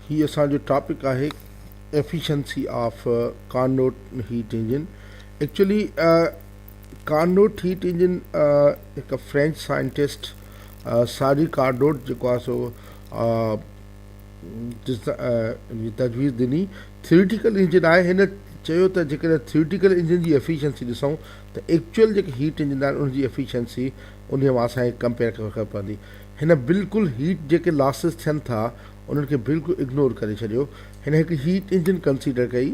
ही असांजो टॉपिक आहे efficiency of Carnot heat engine. Actually Carnot heat engine हिकु फ्रेंच साइंटिस्ट सारी कार्नोट जेको आहे सो तजवीज़ ॾिनी। थ्योरिटिकल इंजन आहे। हिन चयो त जेकॾहिं थ्योरिटिकल इंजन जी एफिशिएंसी ॾिसूं त एक्चुअल जेके हीट इंजन आहिनि उनजी एफिशिएंसी उन मां असांखे कंपेयर करणु पवंदी। हिन बिल्कुलु हीट जेके लॉसिस थियनि था उन्हनि खे बिल्कुलु इग्नोर करे छॾियो। हिन हिकु हीट इंजन कंसीडर कई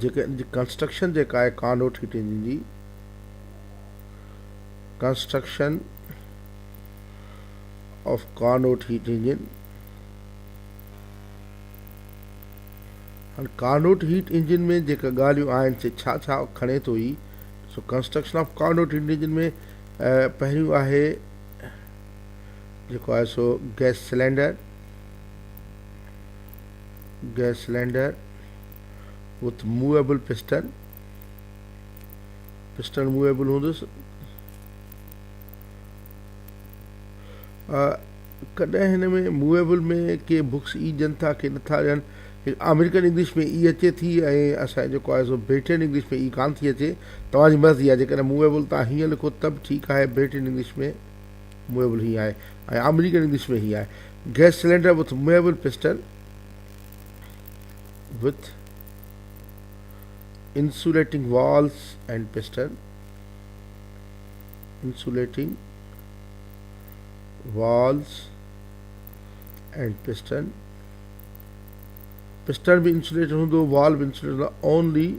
जेके कंस्ट्रक्शन जेका आहे कार्नोट हीट इंजन जी construction of Carnot heat engine. हाणे कार्नोट हीट इंजन में जेका ॻाल्हियूं आहिनि से छा छा खणे थो ई सो construction of Carnot heat engine में पहिरियों आहे जेको आहे सो gas cylinder with movable piston movable हूंदुसि। कॾहिं हिन में मूवेबल में के बुक्स ई ॾियनि था के नथा ॾियनि। अमेरिकन इंग्लिश में ई अचे थी ऐं असांजो जेको आहे सो ब्रिटेन इंग्लिश में ई कान थी अचे। तव्हांजी मर्ज़ी आहे, जेकॾहिं मूवेबल तव्हां हीअं लिखो त बि ठीकु आहे। ब्रिटेन इंग्लिश में मूवेबल ही आहे ऐं अमेरिकन इंग्लिश में ही आहे। Gas cylinder with movable piston with insulating walls and piston, insulating walls and piston भी insulated होंदो, wall भी insulated होंदो। only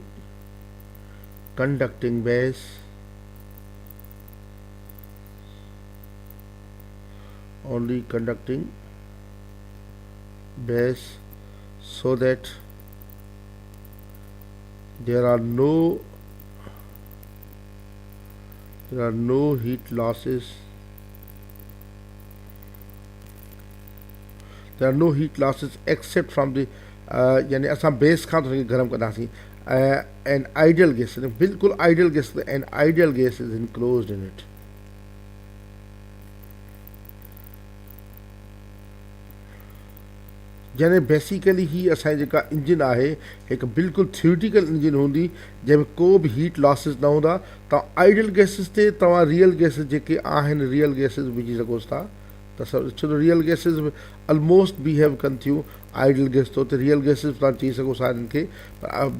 conducting base, so that there are no heat losses. There are no heat losses except from the यानी असां base खां थोड़ी गरम कंदासीं। an ideal gas, बिल्कुल ideal gas, an ideal gas is enclosed in it. यानी basically ही असांजी जेका इंजन आहे हिकु बिल्कुलु थ्योरिटिकल इंजन हूंदी जंहिंमें को बि हीट लॉसिस न हूंदा। तव्हां आइडियल गैसिस ते तव्हां रियल गैसिस जेके आहिनि रियल गैसिस विझी सघोसि था त छो त रियल गैसिस ऑलमोस्ट बिहेव कनि थियूं आइडियल गैस तो त रियल गैसिस तव्हां चई सघो था हिननि खे।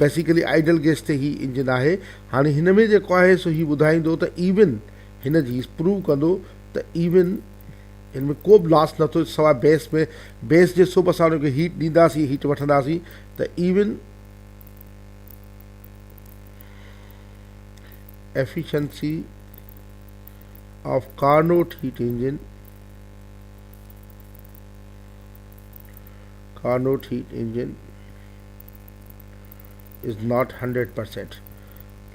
बेसिकली आइडियल गैस ते ही इंजन आहे। हाणे हिन में जेको आहे सो ही ॿुधाईंदो त इवन हिन जी प्रूव कंदो त इवन इनमें को बि लॉस नथो सवाइ बेस में। बेस जे सुबुह असां हुनखे हीट ॾींदासीं, हीट वठंदासीं त even efficiency of Carnot heat engine is not 100%।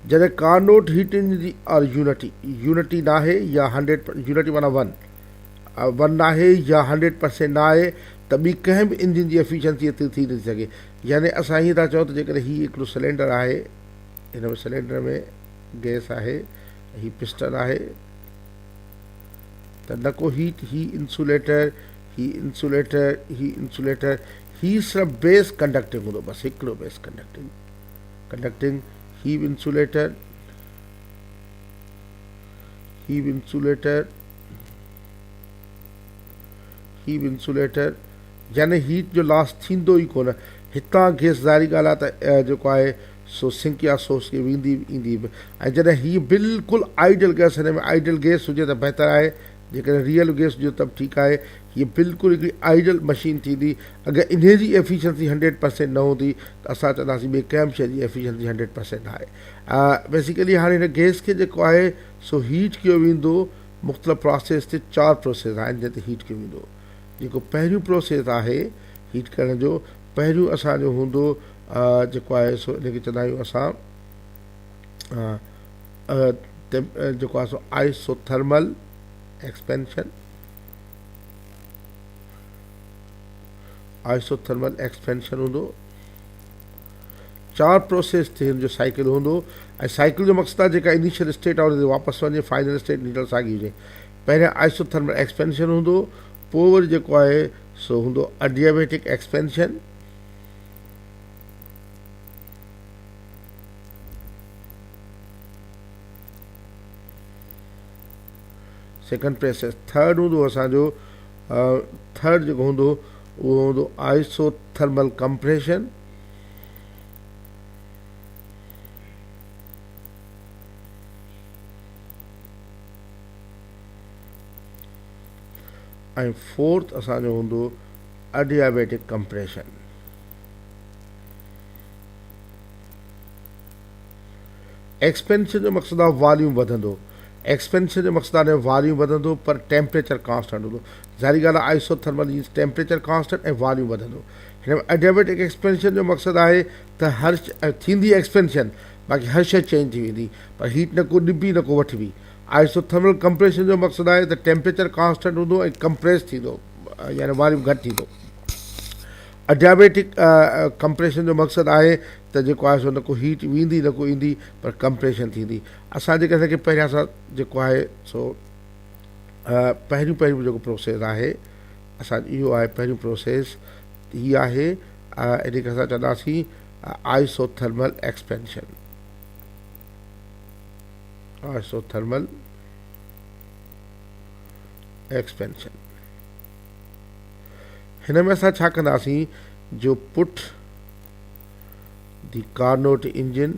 जॾहिं कार्नोट हीट इंजन जी और यूनिटी ना आहे या 100 यूनिटी माना 1 ना आहे या 100% ना आहे त ॿी कंहिं बि इंजन जी एफिशिएंसी एतिरी थी नथी सघे। यानी असां हीअं था चऊं त जेकॾहिं हीउ हिकिड़ो सिलेंडर आहे, हिन में सिलेंडर में गैस आहे, हीउ पिस्टन आहे त न को हीट, ही इंसुलेटर ही सिर्फ़ु बेस कंडक्टिंग हूंदो, बसि हिकिड़ो बेस कंडक्टिंग ही बि इंसुलेटर यानी हीट जो लॉस थींदो ई कोन। हितां गैस ज़ाहिरी ॻाल्हि आहे त जेको आहे सो सिंक या सोर्स खे वेंदी ईंदी बि। ऐं जॾहिं हीअ बिल्कुलु आइडियल गैस, हिन में आइडियल गैस हुजे त बहितरु आहे, जेकॾहिं रियल गैस हुजे त बि ठीकु आहे। हीअ बिल्कुलु हिकिड़ी आइडियल मशीन थींदी। अगरि इन जी एफिशिएंसी 100% न हूंदी त असां चवंदासीं ॿिए कंहिं बि शइ जी एफिशिएंसी 100% न आहे। बेसिकली हाणे हिन गैस खे जेको आहे सो हीट कयो वेंदो मुख़्तलिफ़ प्रोसेस ते। 4 प्रोसेस आहिनि जंहिं ते हीट कयो वेंदो। जेको पहिरियों प्रोसेस आहे हीट करण जो, पहिरियों असांजो हूंदो जेको आहे सो इनखे चवंदा आहियूं असां जेको आहे सो आइसोथर्मल एक्सपेंशन हूंदो। 4 प्रोसेस ते हिन जो साइकिल हूंदो ऐं साइकिल जो मक़सदु आहे जेका इनिशियल स्टेट आहे उन ते वापसि वञे, फाइनल स्टेट नीडल साॻी हुजे। पहिरियां आइसोथर्मल एक्सपेंशन हूंदो, पोइ वरी जेको आहे सो हूंदो अडियाबेटिक एक्सपेंशन, सेकंड प्रोसेस। थर्ड हूंदो असांजो थर्ड जेको हूंदो उहो हूंदो आइसोथर्मल कंप्रेशन, ऐं फोर्थ असांजो हूंदो अडियाबेटिक कंप्रेशन। एक्सपेंशन जो मक़सदु आहे वॉल्यूम वधंदो, एक्सपेंशन जो मक़सदु आहे वॉल्यूम वधंदो पर टेम्परेचर कांस्टेंट हूंदो। ज़ाहिरी ॻाल्हि आहे आइसोथर्मल मीन्स टेम्परेचर कांस्टेंट ऐं वॉल्यूम वधंदो। हिन में एडियाबेटिक एक्सपेंशन जो मक़सदु आहे त हर थींदी एक्सपेंशन, बाक़ी हर शइ चेंज थी वेंदी पर हीट न को ॾिबी न को वठिबी। आइसोथर्मल कंप्रेशन जो मक़सदु आहे त टेम्परेचर कांस्टेंट हूंदो ऐं कंप्रेस थींदो, यानी वॉल्यूम घटि थींदो। अडियाबेटिक कंप्रेशन जो मक़सदु आहे त जेको आहे सो न को हीट वेंदी न को ईंदी पर कंप्रेशन थींदी। असां जेके असांखे पहिरियां सां जेको आहे सो पहिरियों जेको प्रोसेस आहे असां इहो आहे पहिरियों प्रोसेस हीअ आहे, इन खे असां चवंदासीं आइसोथर्मल एक्सपेंशन। आइसोथर्मल एक्सपेंशन हिन में असां छा कंदासीं, जो put the Carnot engine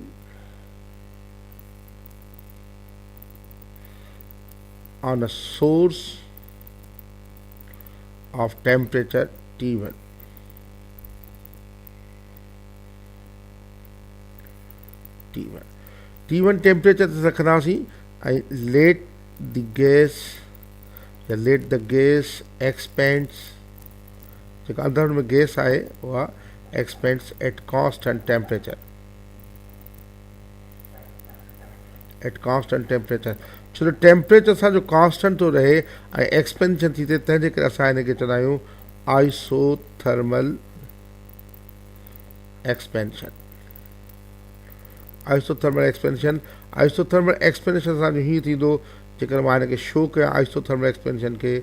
on a source of temperature T1. T1 temperature ते रखंदासीं ऐं let the gas या let the gas expands, जेका अंदर में गैस आहे उहा expands at constant temperature, at constant temperature। छो जो टेम्परेचर असांजो कांस्टेंट थो रहे ऐं एक्सपेंशन थी थिए, तंहिंजे करे असां हिनखे चवंदा आहियूं isothermal expansion. Isothermal expansion, isothermal expansion असांजो हीअं थींदो, जेकर मां हिनखे शो कयां आइसोथर्मल एक्सपेंशन खे,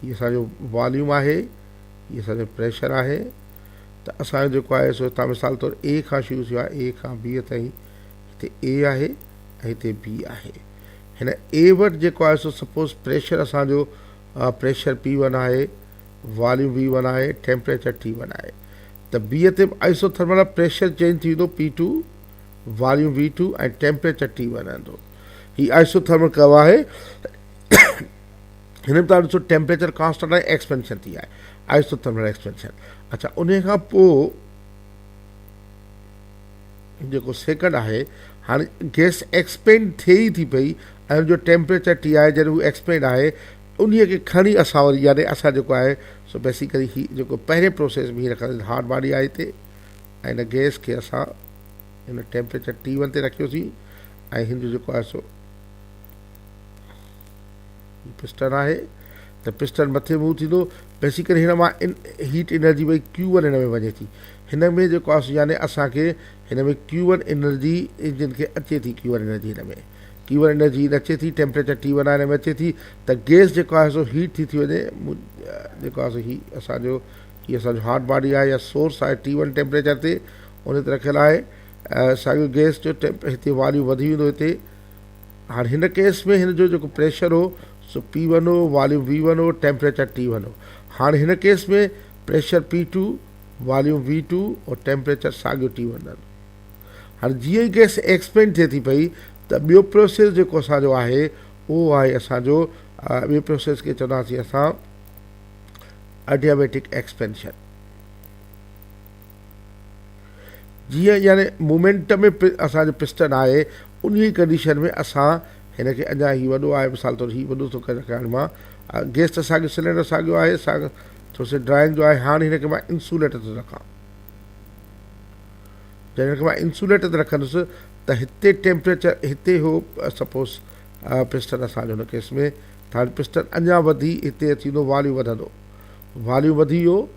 हीअ असांजो वॉल्यूम आहे, हीअ असांजो प्रेशर आहे, त असांजो जेको आहे सो हितां मिसाल तौरु ए खां शुरू थियो आहे, ए खां बी ताईं हिते ए आहे ऐं हिते बी आहे। हिन ए वटि जेको आहे सो सपोज़ प्रेशर असांजो प्रेशर P1 आहे, वॉल्यूम V1 आहे, टेम्परेचर T1 आहे, त बीअ ते आइसोथर्मल प्रेशर चेंज थी वेंदो P2, वॉल्यूम V2 ऐं टेम्परेचर T1 रहंदो। हीअ आइसोथर्मल कर्व आहे। हिन में तव्हां ॾिसो टेम्परेचर कांस्टेंट आहे, एक्सपेंशन थी आहे, आइसोथर्मल एक्सपेंशन। अच्छा, उन खां पोइ जेको सेकंड आहे, हाणे गैस एक्सपेंड थिए ई थी पई ऐं जो टेम्परेचर T आहे जॾहिं उहो एक्सपेंड आहे उन खे खणी असां वरी यानी असां जेको आहे सो बेसिकली ही जेको पहिरें प्रोसेस में हीअं रखंदासीं, हार्ड बॉडी आहे हिते ऐं हिन गैस खे असां हिन टेम्परेचर T1 ते रखियोसीं ऐं हिन जो जेको आहे सो पिस्टन आहे, त पिस्टन मथे मूव थींदो। बेसिकली हिन मां हीट एनर्जी भई Q1 हिन में वञे थी। हिन में जेको आहे यानी असांखे हिन में Q1 एनर्जी इंजन खे अचे थी, Q1 एनर्जी हिन में Q1 एनर्जी अचे थी, टेम्परेचर T1 आहे हिन में अचे थी, त गैस जेको आहे सो हीट थी वञे। जेको आहे सो हीअ असांजो हार्ड बॉडी आहे या सोर्स आहे T1 टेम्परेचर ते, उन ते रखियलु आहे। साॻियो गैस जो हिते वॉल्यूम वधी वेंदो हिते। हाणे हिन केस में हिन जो जेको प्रेशर हो सो P1 हो, वॉल्यूम V1 हो, टेम्परेचर T1 हो। हाणे हिन केस में प्रेशर P2, वॉल्यूम V2 और टेम्परेचर साॻियो T1 रहंदो। हाणे जीअं ई गैस एक्सपेंड थिए थी पई त ॿियो प्रोसेस जेको असांजो आहे उहो आहे असांजो ॿिए प्रोसेस खे चवंदासीं असां एडियाबेटिक एक्सपेंशन। जीअं यानी मोमेंटम में असांजो पिस्टन आहे, उन ई कंडीशन में असां हिन खे अञा हीउ वॾो आहे, मिसाल तौरु हीउ वॾो थो करे रखां मां, गैस त साॻियो, सिलेंडर साॻियो आहे, थोरो सो ड्राइंग जो आहे। हाणे हिन खे मां इंसुलेटर ते रखां, जॾहिं हिन खे मां इंसुलेटर ते रखंदुसि त हिते टेम्परेचर हिते हो सपोज़ पिस्टन असांजो हुन केस में, त हाणे पिस्टन अञा वधी हिते थींदो, वॉल्यूम वधंदो, वॉल्यूम वधी वियो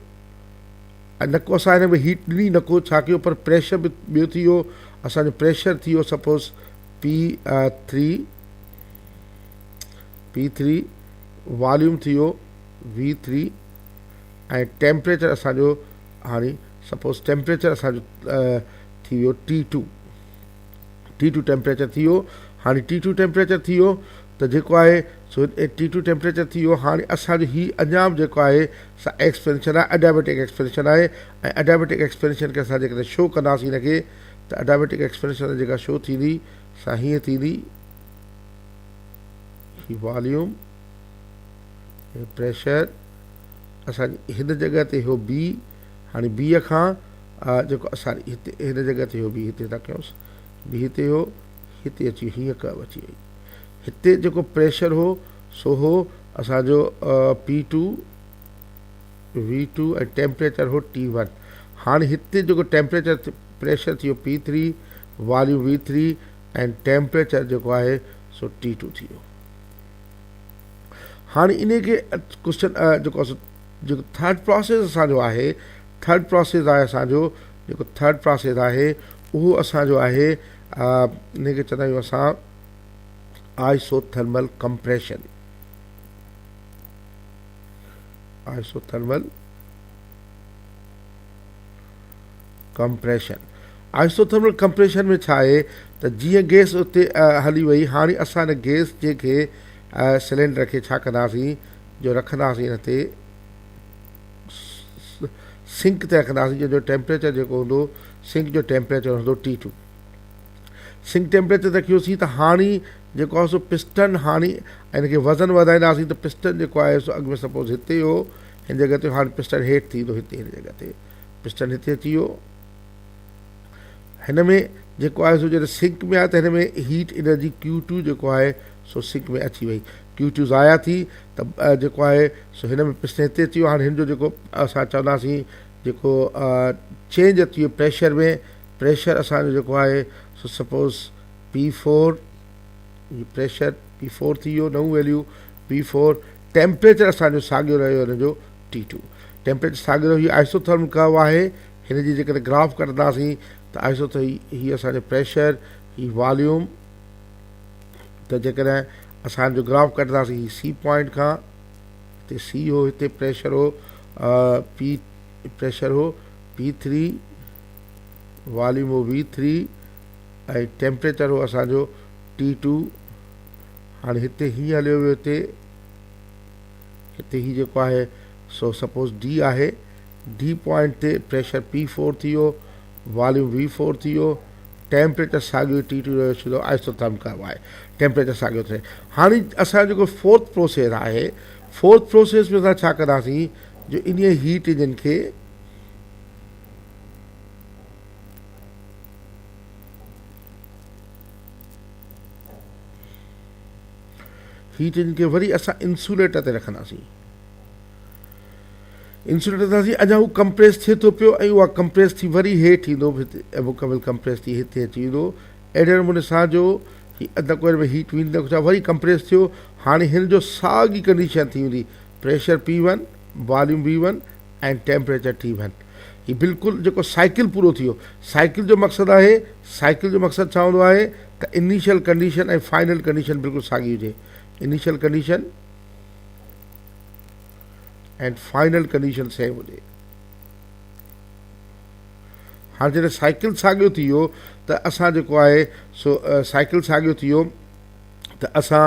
ऐं न को असां हिन में हीट ॾिनी न को छा कयो, पर प्रेशर बि ॿियो थी वियो असांजो, प्रेशर थी वियो सपोज़ P3 वॉल्यूम थी वियो V3 ऐं टेम्परेचर असांजो हाणे सपोज़ टेम्परेचर असांजो थी वियो T2 टेम्परेचर थी वियो। हाणे T2 टेम्परेचर थी वियो त जेको आहे सो T2 टेम्परेचर थी वियो। हाणे असांजो हीउ अञा बि जेको आहे सा एक्सपेंशन आहे, एडियाबेटिक एक्सपेंशन आहे। ऐं एडियाबेटिक एक्सपेंशन खे असां जेकॾहिं शो कंदासीं हिनखे त एडियाबेटिक एक्सपेंशन जेका शो थींदी सा हीअं थींदी, ही वॉल्यूम प्रेशर असांजी हिन जॻह ते हो B, हाणे B खां जेको असां हिते हिन जॻह ते हो B हिते था कयूंसि, B हिते हो, हिते अची हीअं कर्व अची वई। हिते जेको प्रेशर हो सो हो असांजो P2 V2 ऐं टेम्परेचर हो T1। हाणे हिते जेको टेम्परेचर प्रेशर थी वियो P3, वॉल्यूम V3 ऐं टेम्परेचर जेको आहे सो T2 थी वियो। हाणे इन खे क्वेश्चन जेको थर्ड प्रोसेस असांजो आहे, थर्ड प्रोसेस आहे असांजो जेको थर्ड प्रोसेस आहे उहो असांजो आहे इन खे चवंदा आहियूं असां isothermal compression. Isothermal compression, isothermal compression में छा आहे त जीअं गैस उते हली वई, हाणे असां हिन गैस जेके सिलेंडर खे छा कंदासीं जो रखंदासीं हिन ते सिंक ते रखंदासीं, जंहिंजो टेम्परेचर जेको हूंदो सिंक जो टेम्परेचर हूंदो T2। सिंक टेम्परेचर रखियोसीं त हाणे जेको आहे सो पिस्टन हाणे हिनखे वज़न वधाईंदासीं त पिस्टन जेको आहे सो अॻु में सपोज़ हिते हो, हिन जॻह ते हाणे पिस्टन हेठि थी वेंदो, हिते हिन जॻह ते पिस्टन हिते अची वियो। हिन में जेको आहे सो जॾहिं सिंक में आहे त हिन में हीट एनर्जी Q2 जेको आहे सो सिंक में अची वई, Q2 ज़ाया थी त जेको आहे सो हिन में पिस्टन हिते अची वियो। हाणे हिन जो जेको असां चवंदासीं जेको चेंज अची वियो प्रेशर में, प्रेशर असांजो जेको आहे सो सपोज़ P4, प्रेशर P4 थी वियो, नऊं वैल्यू P4। टेम्परेचर असांजो साॻियो रहियो हिन जो T2, टेम्परेचर साॻियो रहियो। हीअ आइसोथर्मल कर्व आहे, हिन जी जेकॾहिं ग्राफ कढंदासीं त हीअ असांजो प्रेशर, हीअ वॉल्यूम, त जेकॾहिं असांजो ग्राफ कढंदासीं हीअ C पॉइंट खां, हिते C हो, हिते प्रेशर हो प्रेशर हो P3, वॉल्यूम हो V3 ऐं टेम्परेचर हो असांजो T2। हाणे हिते हीअं हलियो वियो, हिते हीअ जेको आहे सो सपोज़ D आहे, D पॉइंट ते प्रेशर P4 थी वियो, वॉल्यूम V4 थी वियो, टेम्परेचर साॻियो T2 रहियो, छो आइसोथर्मल कर्व आहे, टेम्परेचर साॻियो थिए। हाणे असांजो जेको फोर्थ प्रोसेस आहे, फोर्थ प्रोसेस में असां छा कंदासीं जो इन हीट इंजन खे हीट इंजन खे वरी असां इंसुलेटर ते रखंदासीं, इंसुलेटर कंदासीं। अञा हू कंप्रेस थिए थो पियो ऐं उहा कंप्रेस थी वरी हेठि ईंदो, हिते मुकमल कंप्रेस थी हिते अची वेंदो। अहिड़े नमूने सां जो अधु कोयर में हीट वेंदी कुझु वरी कंप्रेस थियो। हाणे हिन जो साॻी कंडीशन थी वेंदी, प्रेशर P1, वॉल्यूम V1 ऐं टेम्परेचर T1। हीउ बिल्कुलु जेको साइकिल पूरो थी वियो। साइकिल जो मक़सदु आहे, साइकिल जो मक़सदु छा हूंदो आहे त इनिशियल कंडीशन ऐं फाइनल कंडीशन बिल्कुलु साॻी हुजे, initial condition and final condition same हुजे। हाणे जॾहिं साइकिल साॻियो थी वियो त असां जेको आहे सो साइकिल साॻियो थी वियो त असां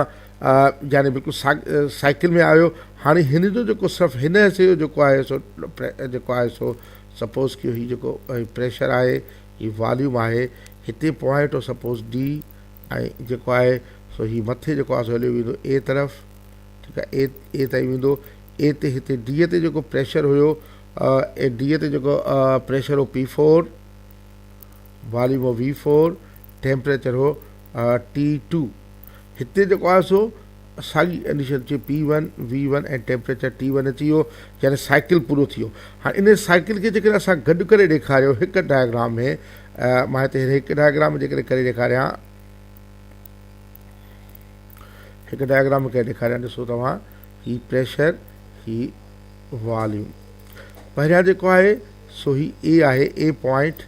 यानी बिल्कुलु साइकिल में आयो। हाणे हिन जो जेको सिर्फ़ु हिन हिसे जो जेको आहे सो सपोज़ कि हीउ जेको प्रेशर आहे, हीउ वॉल्यूम आहे, हिते पॉइंट हो सपोज़ D ऐं जेको आहे सो हीउ मथे जेको आहे सो हलियो वेंदो A तरफ़, ठीकु आहे, ए ताईं वेंदो। ए ते हिते D ते जेको प्रेशर हुयो, D ते जेको प्रेशर हो P4, वॉल्यूम हो V4, टेम्परेचर हो T2। हिते जेको आहे सो साॻी कंडीशन अचे P1, V1 ऐं टेम्परेचर T1 अची वियो, यानी साइकिल पूरो थी वियो। हाणे इन साइकिल खे जेकॾहिं असां गॾु करे ॾेखारियो हिकु डायग्राम में, मां हिते हिकु डायग्राम में जेकॾहिं करे ॾेखारियां, हिकु डायग्राम में करे ॾेखारियां, ॾिसो तव्हां, हीउ प्रेशर, हीउ वॉल्यूम। पहिरियां जेको आहे सो ही A आहे, A पॉइंट,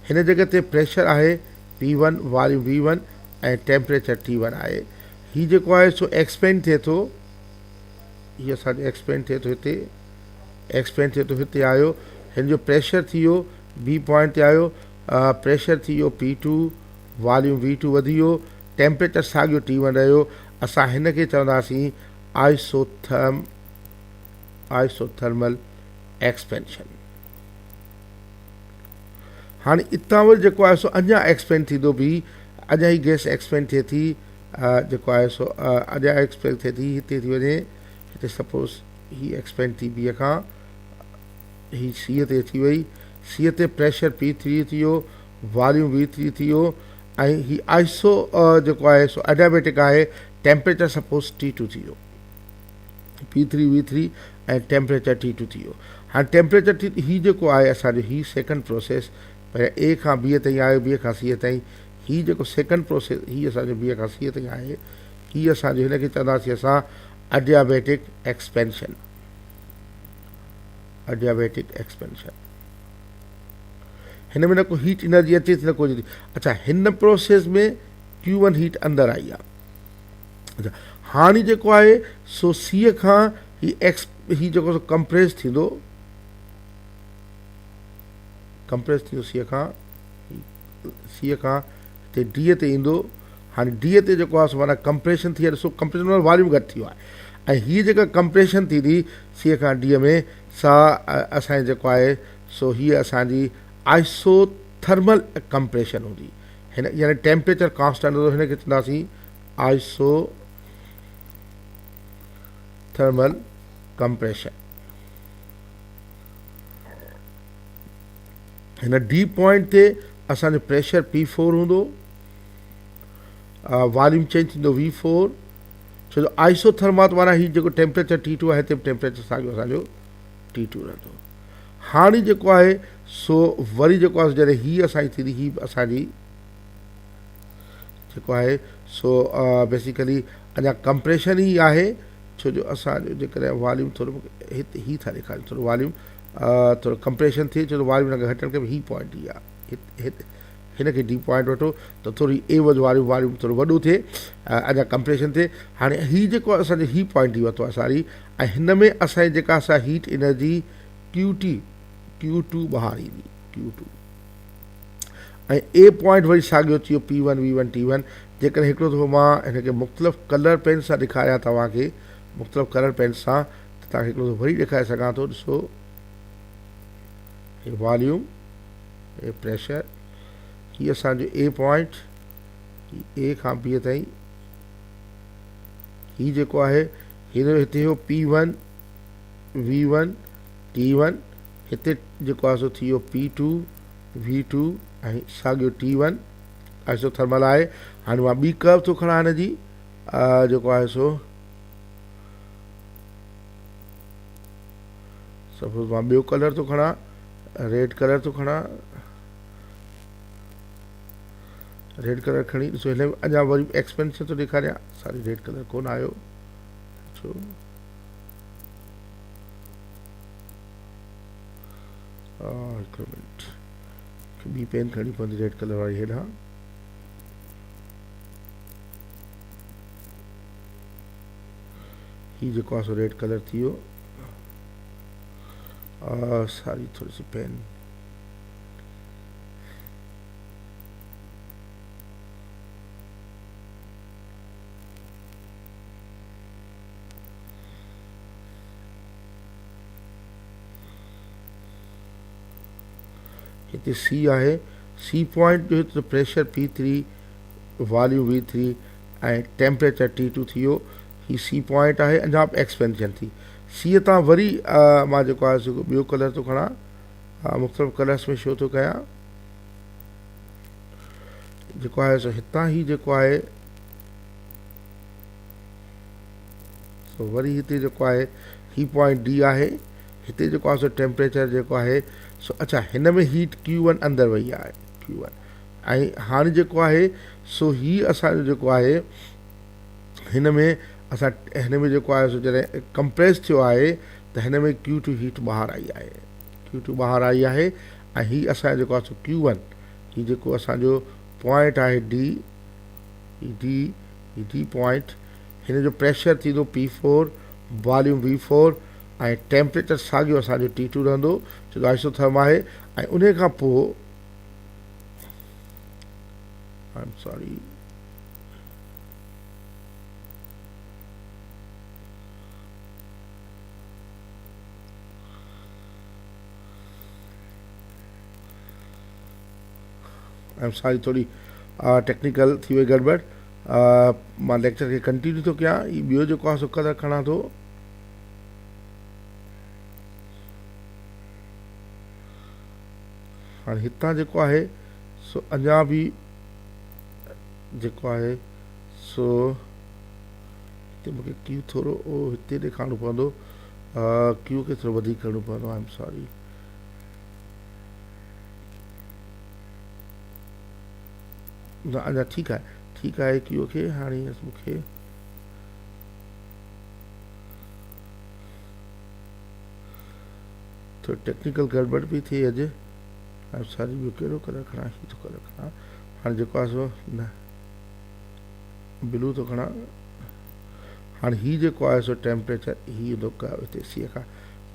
हिन जॻह ते प्रेशर आहे P1, वॉल्यूम V1 ऐं टेम्परेचर T1 आहे। हीउ जेको आहे सो एक्सपेंड थिए थो, हीअ असांजो एक्सपेंड थिए थो हिते, एक्सपेंड थिए थो हिते आयो, हिन जो प्रेशर थी वियो बी पॉइंट ते आयो, प्रेशर थी वियो P2, वॉल्यूम V2 वधी वियो, टेम्परेचर साॻियो T1 रहियो। असां हिन खे चवंदासीं आइसोथर्मल एक्सपेंशन। हाणे इतां वरी जेको आहे सो अञा एक्सपेंड थींदो बि, अञा ही गैस एक्सपेंड थिए थी, जेको आहे सो अञा एक्सपेंड थिए थी, हिते थी वञे, हिते सपोज़ ही एक्सपेंड थी बीअ खां, ही सीअ ते थी वई, सीअ ते प्रेशर P3 थी वियो, वॉल्यूम V3 थी वियो, ऐं ही आइसो जेको आहे सो एडियाबेटिक आहे, टेम्परेचर सपोज़ T2 थी वियो, P3 V3 ऐं टेम्परेचर T2 थी वियो। हाणे टेम्परेचर ही जेको आहे असांजो ही सेकेंड प्रोसेस, पहिरियों ए खां बीअ ताईं आयो, बीअ खां सीअ ताईं, ही जेको सेकेंड प्रोसेस ही असांजो बीअ खां सीअ ताईं आहे, ही असांजो हिनखे चवंदासीं असां एडियाबेटिक एक्सपेंशन। एडियाबेटिक एक्सपेंशन हिन में न को हीट एनर्जी अचे थी न को अचे थी। अच्छा, हिन प्रोसेस में Q1 हीट अंदरि आई आहे। अच्छा, हाणे जेको आहे सो सीअ खां ही जेको कंप्रेस थींदो, कंप्रेस थींदो सीअ खां हिते डीअ ते ईंदो। हाणे डीअ ते जेको आहे सो माना कंप्रेशन थी आहे, ॾिसो कंप्रेशन में वॉल्यूम घटि थी वियो आहे, ऐं हीअ जेका कंप्रेशन थींदी सीअ खां डीअ में, सा असांजी जेको आहे सो हीअ असांजी आइसोथर्मल कंप्रेशन हूंदी। हिन यानी टेम्परेचर कॉन्स्टेंट हूंदो, हिनखे चवंदासीं आइसोथर्मल कंप्रेशन। हिन डी पॉइंट ते असांजो प्रेशर P4 हूंदो, वॉल्यूम चेंज थींदो V4, छो जो आइसोथर्मल माना ही जेको टेम्परेचर T2 आहे हिते बि टेम्परेचर साॻियो असांजो T2 रहंदो। हाणे जेको आहे सो वरी जेको आहे जॾहिं ही असांजी थींदी, ही असांजी जेको आहे सो बेसिकली अञा कंप्रेशन ई आहे, छो जो असांजो जेकॾहिं वॉल्यूम थोरो हिते ही था ॾेखारियूं, थोरो वॉल्यूम थोरो कंप्रेशन थिए, छो जो वॉल्यूम हिनखे घटण खे ही पॉइंट ई आहे, हिनखे डी पॉइंट वठो त थोरी एवज वॉल्यूम थोरो वॾो थिए, अञा कंप्रेशन थिए। हाणे ही जेको असांजो ही पॉइंट ई वरितो आहे सारी, ऐं हिन में असांजी जेका असां हीट एनर्जी Q2 ॿाहिरि ईंदी, Q2, ऐं ए पॉइंट वरी साॻियो थी वियो P1 V1 T1। जेकॾहिं हिकिड़ो दफ़ो मां हिनखे मुख़्तलिफ़ कलर पेन सां ॾेखारियां तव्हांखे, मुख़्तलिफ़ कलर पेन सां, त तव्हांखे हिकिड़ो दफ़ो वरी ॾेखारे सघां थो। ॾिसो हे वॉल्यूम, हे प्रेशर, हीअ असांजो ए पॉइंट, ए खां बीअ ताईं, ही जेको आहे हिते हो P1 V1 T1, हिते जेको आहे सो थी वियो P2 V2 ऐं साॻियो T1 आइसोथर्मल आहे। हाणे मां ॿी कर्व थो खणा हिनजी, जेको आहे सो सपोज़ मां ॿियो कलर थो खणा, रेड कलर थो खणा, रेड कलर खणी ॾिसो हिन में अञा वरी एक्सपेंशन थो ॾेखारियां, सारी रेड कलर कोन आयो, छो हिकिड़ो मिनट, ॿी पेन खणी पवंदी रेड कलर वारी हेॾां। ही जेको आहे सो रेड कलर थी वियो, सारी थोड़ी सी पेन, हिते सी आहे, सी पॉइंट जो हिते प्रेशर P3, वॉल्यूम V3 ऐं टेम्परेचर T2 थी वियो। ही सी पॉइंट आहे, अञा बि एक्सपेंशन थी। सीअ तां वरी मां जेको आहे सो ॿियो कलर थो खणा, मुख़्तलिफ़ कलर्स में शो थो कयां, जेको आहे सो हितां ही जेको आहे सो वरी हिते जेको आहे ही पॉइंट डी आहे, हिते जेको आहे सो टेम्परेचर जेको आहे सो, अच्छा हिन में हीट Q1 अंदरि वई आहे, Q1, ऐं हाणे जेको आहे सो ही असांजो जेको आहे हिन में असां हिन में जेको आहे सो जॾहिं कंप्रेस थियो आहे त हिन में Q2 हीट ॿाहिरि आई आहे, Q2 ॿाहिरि आई आहे, ऐं ही असांजो जेको आहे सो Q1, ही जेको असांजो पॉइंट आहे डी पॉइंट, हिन जो प्रेशर थींदो P4, वॉल्यूम V4 ऐं टेम्परेचर साॻियो असांजो T2 रहंदो छो जो आइसोथर्म आहे ऐं उन खां पोइ आई एम सॉरी थोड़ी टेक्निकल थी वई गड़बड़ मां लेक्चर खे कंटिन्यू थो कयां ॿियो जेको आहे सो कदर खणा थो हाणे हितां जेको आहे सो अञा बि जेको आहे सो हिते मूंखे क्यू थोरो हिते ॾेखारिणो पवंदो क्यू खे थोरो वधीक करिणो पवंदो आई एम सॉरी न अञा ठीकु आहे क्यू खे हाणे मूंखे थोरो टेक्निकल गड़बड़ पई थिए अॼु आई एम सॉरी ॿियो कहिड़ो कलर खणा ही थो कलर खणा हाणे जेको आहे सो न ब्लू थो खणा हाणे हीउ जेको आहे सो टेम्परेचर हीउ हिते सीअ खां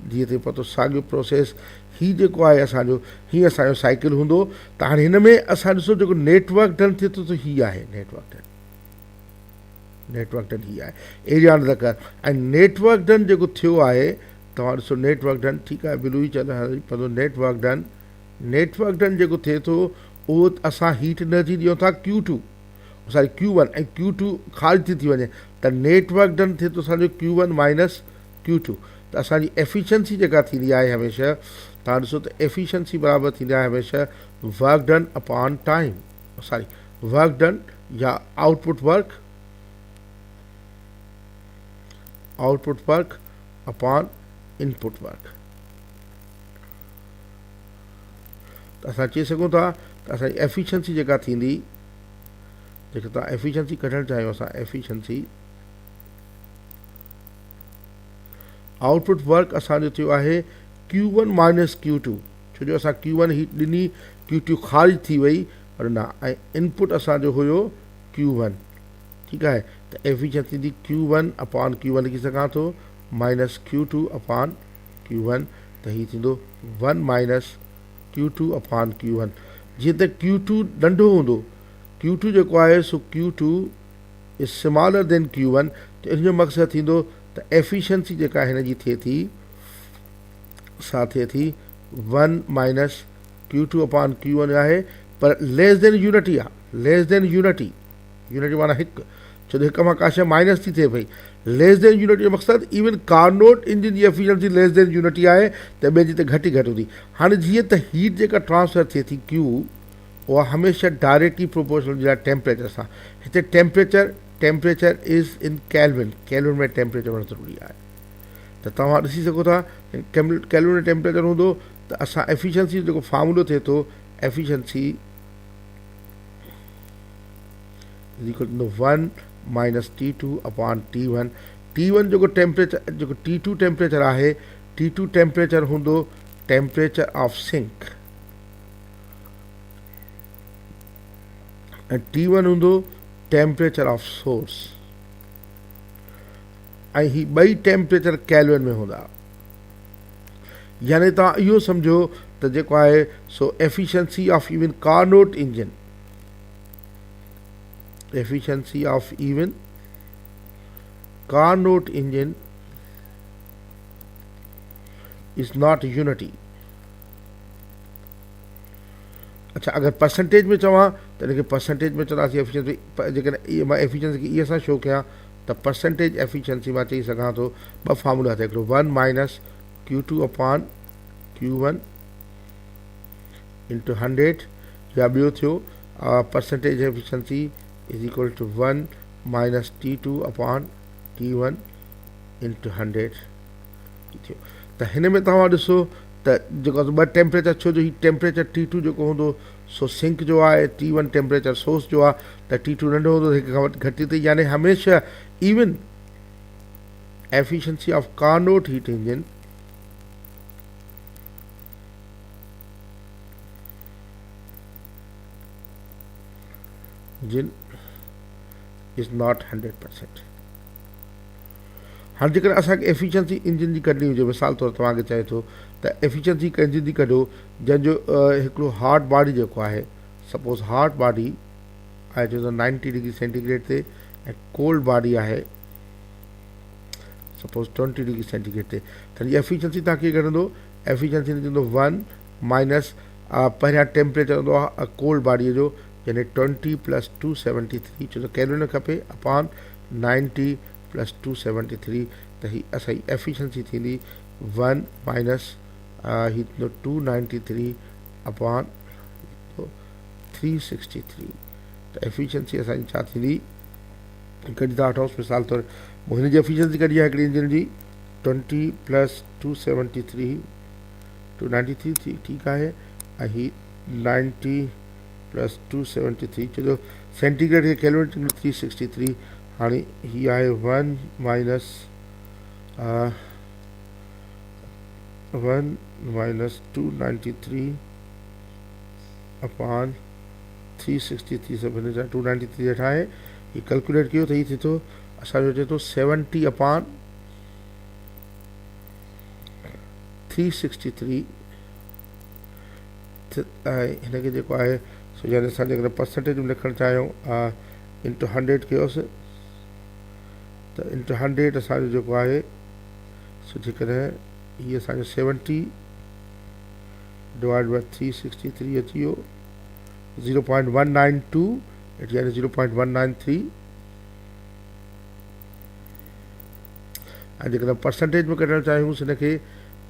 जीअं ते पतो साॻियो प्रोसेस हीउ जेको आहे असांजो हीअं असांजो साइकिल हूंदो त हाणे हिन में असां ॾिसो जेको नेटवर्क डन थिए थो त हीअ आहे नेटवर्क डन हीअ आहे एरिया अंडर द कर्व ऐं नेटवर्क डन जेको थियो आहे तव्हां ॾिसो नेटवर्क डन ठीकु आहे ब्लू ई चवंदो पवंदो नेटवर्क डन जेको थिए थो उहो असां हीट एनर्जी ॾियूं था Q2 सॉरी Q1 ऐं Q2 ख़ारिज थी वञे त नेटवर्क डन थिए थो असांजो Q1 माइनस Q2 त असांजी एफिशिएंसी जेका थींदी आहे हमेशह तव्हां ॾिसो त एफिशिएंसी बराबरि थींदी आहे हमेशह work done upon time sorry work done या output work upon input work त असां चई सघूं था त असांजी एफिशिएंसी जेका थींदी जेके तव्हां एफिशिएंसी कढणु चाहियो असां एफिशिएंसी आउटपुट वर्क असांजो थियो आहे Q1 माइनस Q2 छो जो असां Q1 हीट ॾिनी Q2 ख़ारिज थी वई पर न ऐं इनपुट असांजो हुयो Q1 ठीकु आहे त एफिशिएंसी थींदी Q1 अपॉन Q1 लिखी सघां थो माइनस Q2 अपॉन Q1 त हीउ थींदो 1 माइनस Q2 अपॉन Q1 जीअं त Q2 नंढो हूंदो Q2 जेको आहे सो Q2 is smaller than Q1 त इन जो मक़सदु थींदो त एफिशिएंसी जेका हिन जी थिए थी सा थिए थी 1 माइनस Q2 अपॉन Q1 आहे पर लेस देन यूनिटी माना हिकु छो त हिक मां का शइ माइनस थी थिए पई लेस देन यूनिटी जो मक़सदु इवन कार्नोट इंजन जी एफिशिएंसी लेस देन यूनिटी आहे त ॿिए जी त घटि ई घटि हूंदी हाणे जीअं त हीट जेका ट्रांसफर थिए थी Q उहा हमेशह डायरेक्टली प्रोपोर्शनल हूंदी आहे टेम्परेचर सां हिते टेम्परेचर इज़ इन केल्विन में टेम्परेचर हुअणु ज़रूरी आहे त तव्हां ॾिसी सघो था केल्विन में टेम्परेचर हूंदो त असां एफिशिएंसी जेको फार्मूलो थिए थो efficiency is equal to 1 minus T2 upon T1 जेको टेम्परेचर जेको T2 टेम्परेचर आहे T2 टेम्परेचर हूंदो टेम्परेचर ऑफ सिंक ऐं T1 हूंदो टेम्परेचर ऑफ सोर्स ऐं ही ॿई टेम्परेचर केल्विन में हूंदा यानी तव्हां इहो सम्झो त जेको आहे सो efficiency of even Carnot engine is not unity अच्छा अगर परसेंटेज में चवां त हिनखे परसेंटेज में चवंदासीं एफिशिएंसी जेकॾहिं मां एफिशिएंसी खे इहे सां शो कयां त परसेंटेज एफिशिएंसी मां चई सघां थो ॿ फार्मूला थिए हिकिड़ो 1 minus Q2 upon Q1 into 100 या ॿियो थियो percentage efficiency is equal to 1 minus T2 upon T1 into 100 थियो त हिन में तव्हां ॾिसो त जेको ॿ टेम्परेचर छो जो हीउ टेम्परेचर T2 जेको हूंदो सो सिंक जो आहे T1 टेम्परेचर सोर्स जो आहे त T2 नंढो हूंदो हिक खां घटि थी यानी हमेशह even efficiency of Carnot heat engine is not 100%. हाणे जेकर असांखे एफिशिएंसी इंजन जी कढणी हुजे, मिसाल तौरु तव्हांखे चए थो त एफिशिएंसी इंजन जी कढो जंहिंजो हिकिड़ो हार्ड बॉडी जेको आहे, सपोज़ हार्ड बॉडी आहे जो 90 डिग्री सेंटीग्रेड ते, ऐं कोल्ड बॉडी आहे सपोज़ 20 डिग्री सेंटीग्रेड ते, त हीअ एफिशिएंसी तव्हां कीअं कढंदो? एफिशिएंसी थींदो 1 माइनस पहिरियां टेम्परेचर हूंदो आहे कोल्ड बॉडीअ जो, यानी 20 + 273, छो त कैलोरी न खपे, अपॉन 90 + 273, त ही असांजी एफिशिएंसी थींदी 1 माइनस ही थींदो 293 अपॉन 363, त एफिशिएंसी असांजी छा थींदी? कढी था वठूंसि, मिसाल तौरु मूं हिन जी एफिशिएंसी कढी आहे हिकिड़ी इंजन जी 20 + 273 293 थी, ठीकु आहे, ऐं ही 90 + 273, छो जो सेंटीग्रेड खे कैलोरी 363, हाणे ही आहे 1 माइनस 293 अपॉन 363, सभिनी जा 293 हेठां आहे, ही कैलकुलेट कयो त ही थी थो असांजो अचे थो 70 अपॉन 363, ऐं हिनखे जेको आहे सो यानी असां जेकर परसेंटेज में लिखणु चाहियूं इंटू 100 कयोसि, त इंटू 100 असांजो जेको आहे सो जेकॾहिं हीअ असांजो 70 डिवाइड बाय 363 अची वियो 0.192, यानी 0.193, ऐं जेकॾहिं परसेंटेज में कढणु चाहियूंसि हिनखे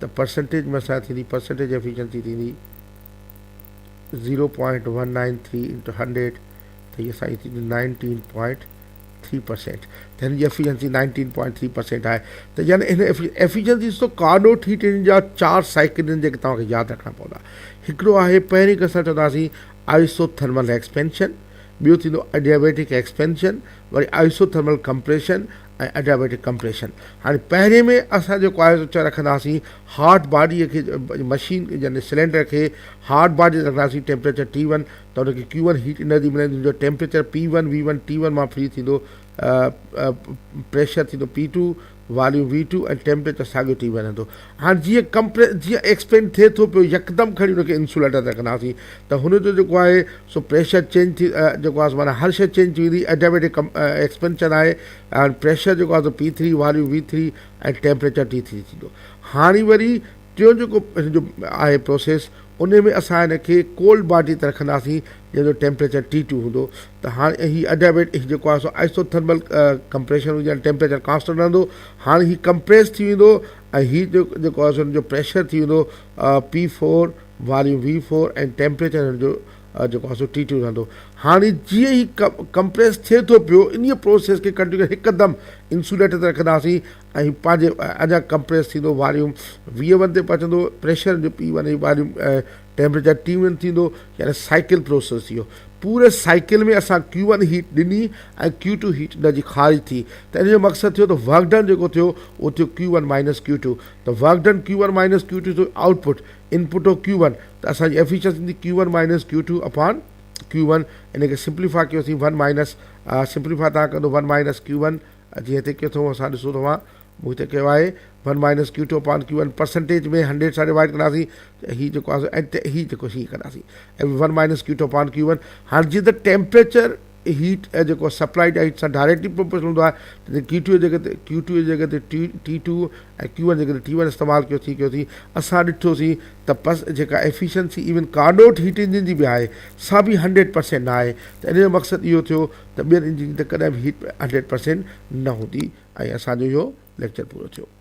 त परसेंटेज में असां थींदी परसेंटेज एफिशिएंसी थींदी 0.193 इंटू 100, त हीअ असांजी थींदी 19.3%, त हिन जी एफिशिएंसी 19.3% आहे। त यानी हिन एफिशिएंसी ॾिसो कार्नोट हीट इंजन जा 4 साइकिल आहिनि जेके तव्हांखे यादि रखणा पवंदा। हिकिड़ो आहे पहिरीं असां चवंदासीं आइसोथर्मल एक्सपेंशन, ॿियो थींदो एडियाबैटिक एक्सपेंशन, वरी आइसोथर्मल कंप्रेशन ऐं एडियाबैटिक कंप्रेशन। हाणे पहिरें में असां जेको आहे चए रखंदासीं हार्ड बॉडीअ खे, मशीन यानी सिलेंडर खे हार्ड बॉडी रखंदासीं टेम्परेचर T1, त हुनखे Q1 हीट एनर्जी मिलंदी, जो टेम्परेचर P1 V1 T1 मां फ्री थींदो, प्रेशर थींदो P2, वॉल्यूम V2 ऐं टेम्परेचर साॻियो T1 रहंदो। हाणे जीअं एक्सपेंड थिए थो पियो यकदमि खणी हुनखे इंसुलेटर ते रखंदासीं त हुनजो जेको आहे सो प्रेशर चेंज थी जेको आहे माना हर शइ चेंज थी वेंदी। एडियाबैटिक एक्सपेंशन आहे, प्रेशर जेको आहे P3, वॉल्यूम V3 ऐं टेम्परेचर T3 थींदो। हाणे वरी टियों जेको हिनजो आहे प्रोसेस, उन में असां हिनखे कोल्ड बॉडी ते रखंदासीं जंहिंजो टेम्परेचर T2 हूंदो। त हाणे हीअ एडियाबैटिक जेको आहे सो आइसोथर्मल कंप्रेशन हुजे, टेम्परेचर कांस्टेंट रहंदो। हाणे हीउ कंप्रेस थी वेंदो ऐं हीउ जेको आहे सो हुनजो प्रेशर थी वेंदो P4, वॉल्यूम V4 ऐं टेम्परेचर हिनजो जेको आहे सो T2 रहंदो। हाणे जीअं ई कंप्रेस थिए थो पियो, इन प्रोसेस खे कंटिन्यू हिकदमि इंसुलेटर ते रखंदासीं ऐं पंहिंजे अञा कंप्रेस थींदो, वॉल्यूम V1 ते पहुचंदो, प्रेशर जो P1 ऐं वॉल्यूम टेम्परेचर T1 थींदो, यानी साइकिल प्रोसेस थी वियो। पूरे साइकिल में असां Q1 हीट ॾिनी ऐं Q2 हीट हुनजी ख़ारिज थी, त इन जो मक़सदु थियो त वर्क डन जेको थियो उहो थियो Q1 माइनस Q2, त work done Q1 minus Q2 थियो आउटपुट, इनपुट हो Q1, त असांजी एफिशिएंसी थींदी Q1 minus Q2 upon Q1। इनखे सिंप्लीफाई कयोसीं 1 माइनस सिंप्लीफाई तव्हां कंदो 1 माइनस Q1, जीअं हिते कयो अथऊं असां ॾिसो तव्हां, मूं हिते कयो आहे 1 minus Q2 upon Q1, percentage में 100 सां डिवाइड कंदासीं, हीउ जेको आहे ऐं हीउ जेको हीअं कंदासीं ऐं 1 माइनस Q2 अपॉन Q1। हाणे जीअं त टेम्परेचर हीट जो सप्लाइड हीट सां डायरेक्टली प्रोपोर्शनल हूंदो आहे, त Q2 जी जॻह ते T2 ऐं Q1 जी जॻह ते T1 इस्तेमालु कयोसीं। असां ॾिठोसीं त जेका efficiency even Carnot heat engine जी बि आहे सा बि 100% न आहे। त इन जो मक़सदु इहो थियो त ॿियनि इंजन जी त कॾहिं बि हीट 100% न हूंदी। ऐं असांजो इहो लेक्चर पूरो थियो।